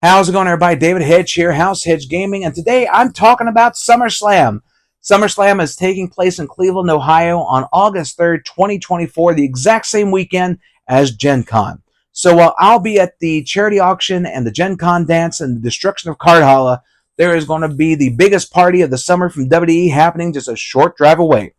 How's it going, everybody? David Hedge here, House Hedge Gaming, and today I'm talking about SummerSlam. SummerSlam is taking place in Cleveland, Ohio on August 3rd, 2024, the exact same weekend as Gen Con. So while I'll be at the charity auction and the Gen Con dance and the destruction of Cardhalla, there is going to be the biggest party of the summer from WWE happening just a short drive away.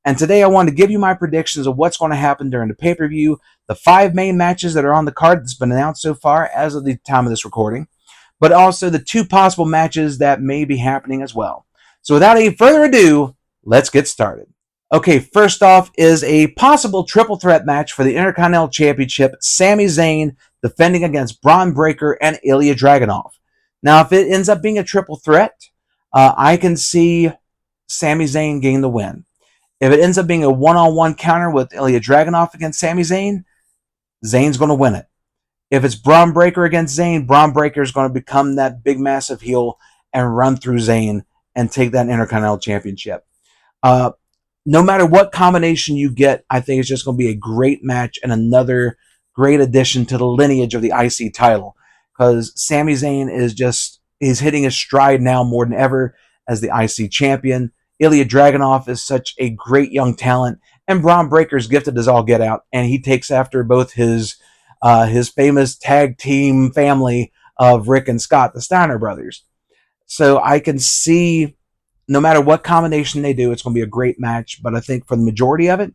And today I wanted to give you my predictions of what's going to happen during the pay-per-view, the 5 main matches that are on the card that's been announced so far as of the time of this recording, but also the 2 possible matches that may be happening as well. So without any further ado, let's get started. Okay, first off is a possible triple threat match for the Intercontinental Championship, Sami Zayn defending against Braun Breaker and Ilya Dragunov. Now, if it ends up being a triple threat, I can see Sami Zayn gain the win. If it ends up being a one-on-one counter with Ilya Dragunov against Sami Zayn, Zayn's going to win it. If it's Braun Breaker against Zayn, Braun Breaker is going to become that big, massive heel and run through Zayn and take that Intercontinental Championship. No matter what combination you get, I think it's just going to be a great match and another great addition to the lineage of the IC title, because Sami Zayn is hitting his stride now more than ever as the IC champion. Ilya Dragunov is such a great young talent, and Braun Breaker's gifted as all get out, and he takes after both his famous tag team family of Rick and Scott, the Steiner brothers. So I can see, no matter what combination they do, it's going to be a great match. But I think for the majority of it,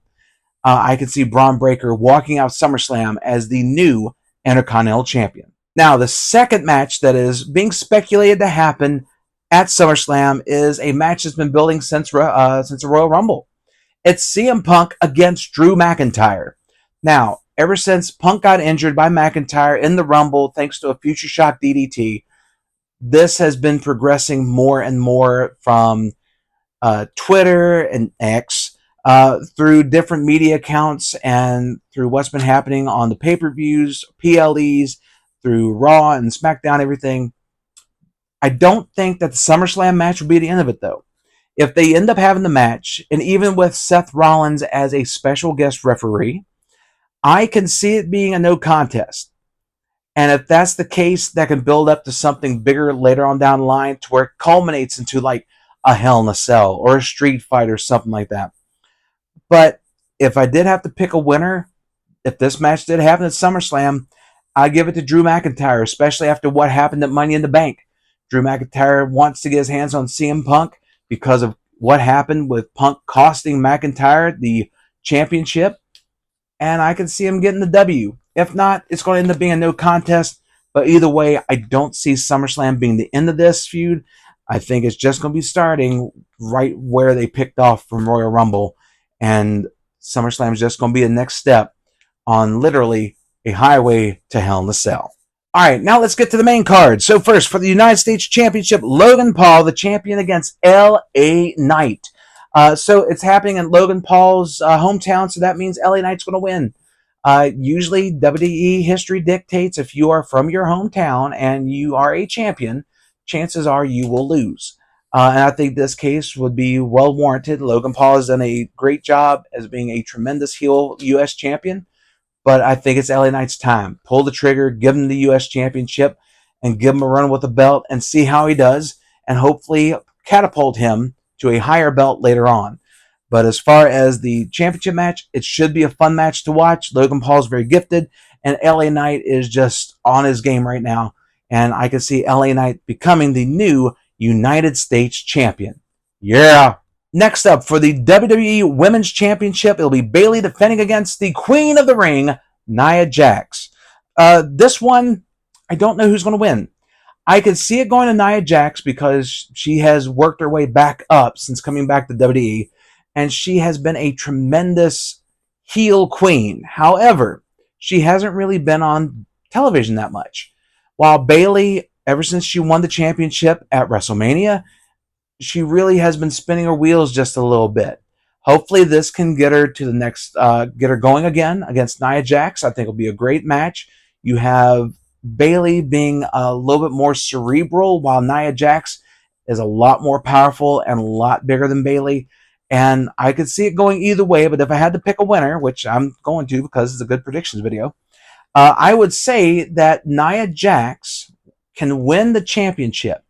I can see Braun Breaker walking out SummerSlam as the new Intercontinental Champion. Now, the second match that is being speculated to happen at SummerSlam is a match that's been building since the Royal Rumble. It's CM Punk against Drew McIntyre. Now, ever since Punk got injured by McIntyre in the Rumble, thanks to a Future Shock DDT, this has been progressing more and more from Twitter and X, through different media accounts and through what's been happening on the pay-per-views, PLEs, through Raw and SmackDown, everything. I don't think that the SummerSlam match will be the end of it, though. If they end up having the match, and even with Seth Rollins as a special guest referee, I can see it being a no contest. And if that's the case, that can build up to something bigger later on down the line to where it culminates into like a Hell in a Cell or a street fight or something like that. But if I did have to pick a winner, if this match did happen at SummerSlam, I'd give it to Drew McIntyre, especially after what happened at Money in the Bank. Drew McIntyre wants to get his hands on CM Punk because of what happened with Punk costing McIntyre the championship. And I can see him getting the W. If not, it's going to end up being a no contest. But either way, I don't see SummerSlam being the end of this feud. I think it's just going to be starting right where they picked off from Royal Rumble. And SummerSlam is just going to be the next step on literally a highway to Hell in a Cell. All right, now let's get to the main card. So first, for the United States Championship, Logan Paul, the champion, against LA Knight. So it's happening in Logan Paul's hometown, so that means LA Knight's going to win. Usually, WWE history dictates if you are from your hometown and you are a champion, chances are you will lose. And I think this case would be well warranted. Logan Paul has done a great job as being a tremendous heel U.S. champion. But I think it's LA Knight's time. Pull the trigger, give him the U.S. Championship, and give him a run with the belt and see how he does, and hopefully catapult him to a higher belt later on. But as far as the championship match, it should be a fun match to watch. Logan Paul's very gifted, and LA Knight is just on his game right now. And I can see LA Knight becoming the new United States Champion. Yeah! Next up, for the WWE Women's Championship, it'll be Bayley defending against the Queen of the Ring, Nia Jax. This one, I don't know who's going to win. I could see it going to Nia Jax because she has worked her way back up since coming back to WWE, and she has been a tremendous heel queen. However, she hasn't really been on television that much. While Bayley, ever since she won the championship at WrestleMania, she really has been spinning her wheels just a little bit. Hopefully this can get her to the next, get her going again against Nia Jax. I think it'll be a great match. You have Bayley being a little bit more cerebral, while Nia Jax is a lot more powerful and a lot bigger than Bayley. And I could see it going either way, but if I had to pick a winner, which I'm going to because it's a good predictions video, I would say that Nia Jax can win the championship.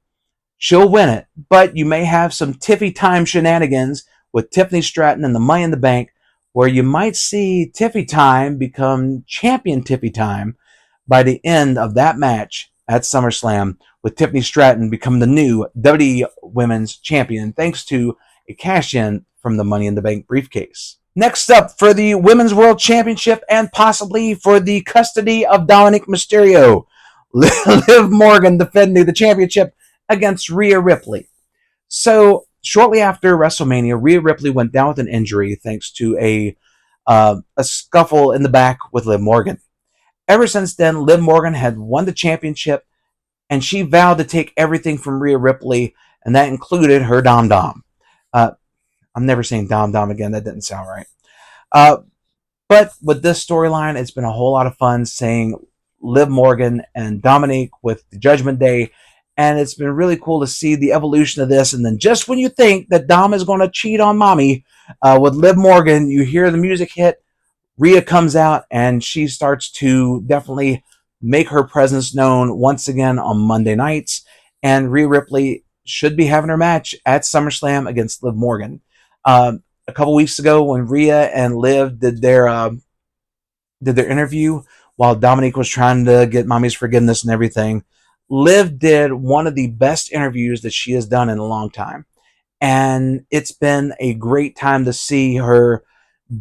She'll win it, but you may have some Tiffy time shenanigans with Tiffany Stratton and the Money in the Bank, where you might see Tiffy time become champion Tiffy time by the end of that match at SummerSlam, with Tiffany Stratton becoming the new WWE Women's Champion thanks to a cash-in from the Money in the Bank briefcase. Next up, for the Women's World Championship and possibly for the custody of Dominic Mysterio, Liv Morgan defending the championship against Rhea Ripley. So shortly after WrestleMania, Rhea Ripley went down with an injury thanks to a scuffle in the back with Liv Morgan. Ever since then, Liv Morgan had won the championship, and she vowed to take everything from Rhea Ripley, and that included her Dom Dom. I'm never saying Dom Dom again. That didn't sound right. But with this storyline, it's been a whole lot of fun seeing Liv Morgan and Dominique with the Judgment Day, and it's been really cool to see the evolution of this. And then just when you think that Dom is going to cheat on Mommy with Liv Morgan, you hear the music hit, Rhea comes out, and she starts to definitely make her presence known once again on Monday nights. And Rhea Ripley should be having her match at SummerSlam against Liv Morgan. A couple weeks ago, when Rhea and Liv did their interview, while Dominique was trying to get Mommy's forgiveness and everything, Liv did one of the best interviews that she has done in a long time. And it's been a great time to see her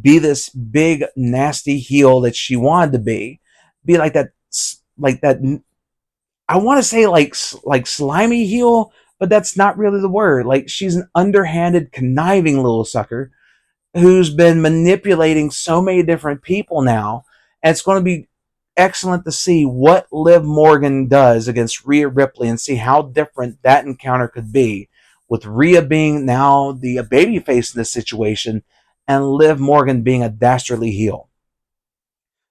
be this big, nasty heel that she wanted to be like that, I want to say like slimy heel, but that's not really the word. Like, she's an underhanded, conniving little sucker who's been manipulating so many different people now. And it's going to be excellent to see what Liv Morgan does against Rhea Ripley and see how different that encounter could be, with Rhea being now the babyface in this situation and Liv Morgan being a dastardly heel.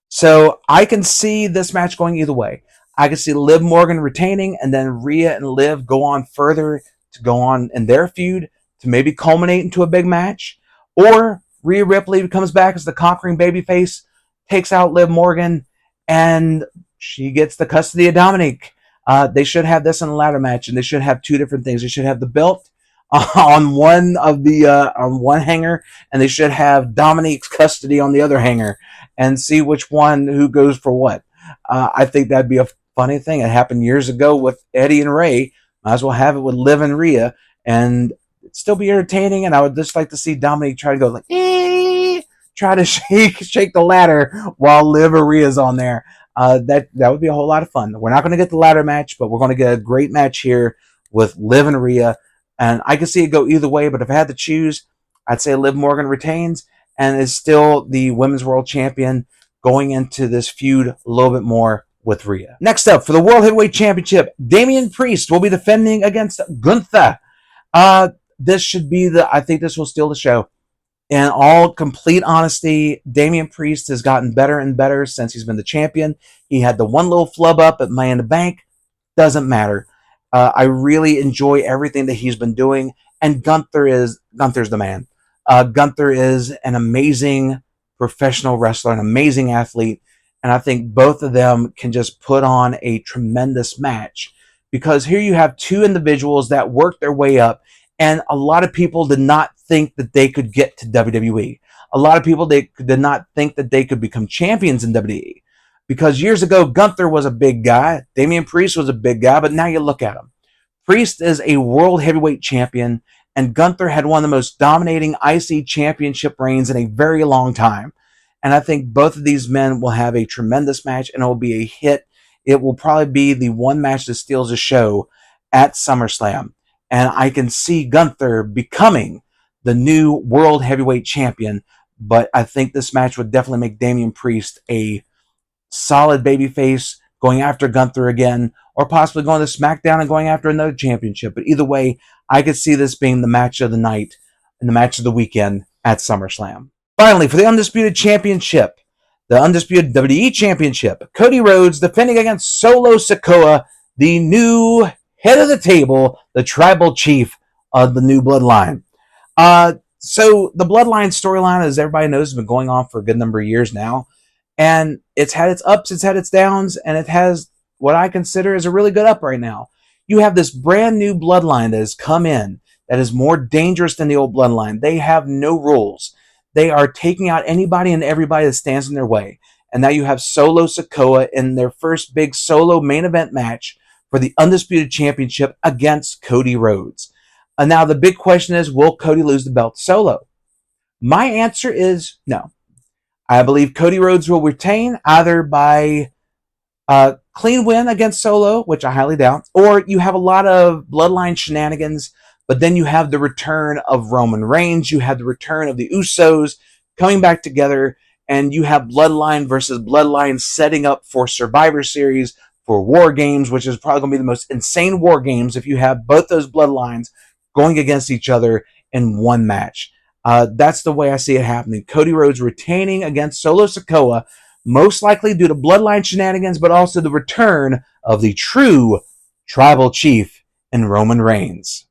So I can see this match going either way. I can see Liv Morgan retaining, and then Rhea and Liv go on further to go on in their feud to maybe culminate into a big match. Or Rhea Ripley comes back as the conquering babyface, takes out Liv Morgan, and she gets the custody of Dominic. They should have this in a ladder match, and they should have two different things. They should have the belt on one hanger, and they should have Dominic's custody on the other hanger, and see which one who goes for what. I think that'd be a funny thing. It happened years ago with Eddie and Ray. Might as well have it with Liv and Rhea, and it'd still be entertaining. And I would just like to see Dominic try to go like, try to shake the ladder while Liv or Rhea's on there. That would be a whole lot of fun. We're not going to get the ladder match, but we're going to get a great match here with Liv and Rhea. And I can see it go either way, but if I had to choose, I'd say Liv Morgan retains and is still the Women's World Champion going into this feud a little bit more with Rhea. Next up, for the World Heavyweight Championship, Damian Priest will be defending against Gunther. This should be I think this will steal the show. In all complete honesty, Damian Priest has gotten better and better since he's been the champion. He had the one little flub up at Money in the Bank. Doesn't matter. I really enjoy everything that he's been doing, and Gunther's the man. Gunther is an amazing professional wrestler, an amazing athlete, and I think both of them can just put on a tremendous match, because here you have two individuals that worked their way up, and a lot of people did not think that they could get to WWE. A lot of people did not think that they could become champions in WWE. Because years ago, Gunther was a big guy. Damian Priest was a big guy, but now you look at him. Priest is a world heavyweight champion, and Gunther had one of the most dominating IC championship reigns in a very long time. And I think both of these men will have a tremendous match, and it will be a hit. It will probably be the one match that steals the show at SummerSlam. And I can see Gunther becoming the new world heavyweight champion, but I think this match would definitely make Damian Priest a solid babyface, going after Gunther again, or possibly going to SmackDown and going after another championship. But either way, I could see this being the match of the night and the match of the weekend at SummerSlam. Finally, for the Undisputed Championship, the Undisputed WWE Championship, Cody Rhodes defending against Solo Sikoa, the new head of the table, the tribal chief of the New Bloodline. So the Bloodline storyline, as everybody knows, has been going on for a good number of years now. And it's had its ups, it's had its downs, and it has what I consider is a really good up right now. You have this brand new bloodline that has come in that is more dangerous than the old bloodline. They have no rules. They are taking out anybody and everybody that stands in their way. And now you have Solo Sikoa in their first big solo main event match for the Undisputed Championship against Cody Rhodes. And now the big question is, will Cody lose the belt solo? My answer is no. I believe Cody Rhodes will retain either by clean win against Solo, which I highly doubt, or you have a lot of bloodline shenanigans, but then you have the return of Roman Reigns, you have the return of the Usos coming back together, and you have bloodline versus bloodline setting up for Survivor Series, for War Games, which is probably going to be the most insane War Games if you have both those bloodlines going against each other in one match. That's the way I see it happening. Cody Rhodes retaining against Solo Sikoa, most likely due to bloodline shenanigans, but also the return of the true tribal chief in Roman Reigns.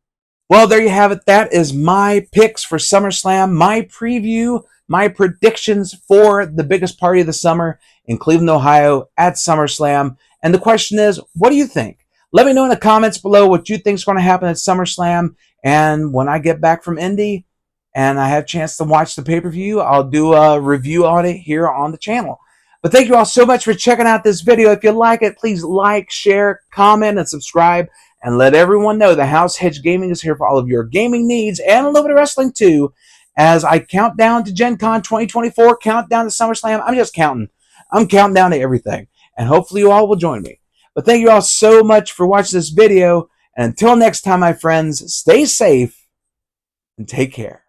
Well, there you have it. That is my picks for SummerSlam, my preview, my predictions for the biggest party of the summer in Cleveland, Ohio at SummerSlam. And the question is, what do you think? Let me know in the comments below what you think is going to happen at SummerSlam. And when I get back from Indy and I have a chance to watch the pay-per-view, I'll do a review on it here on the channel. But thank you all so much for checking out this video. If you like it, please like, share, comment, and subscribe. And let everyone know the House Hedge Gaming is here for all of your gaming needs and a little bit of wrestling too. As I count down to Gen Con 2024, count down to SummerSlam, I'm just counting. I'm counting down to everything. And hopefully you all will join me. But thank you all so much for watching this video. And until next time, my friends, stay safe and take care.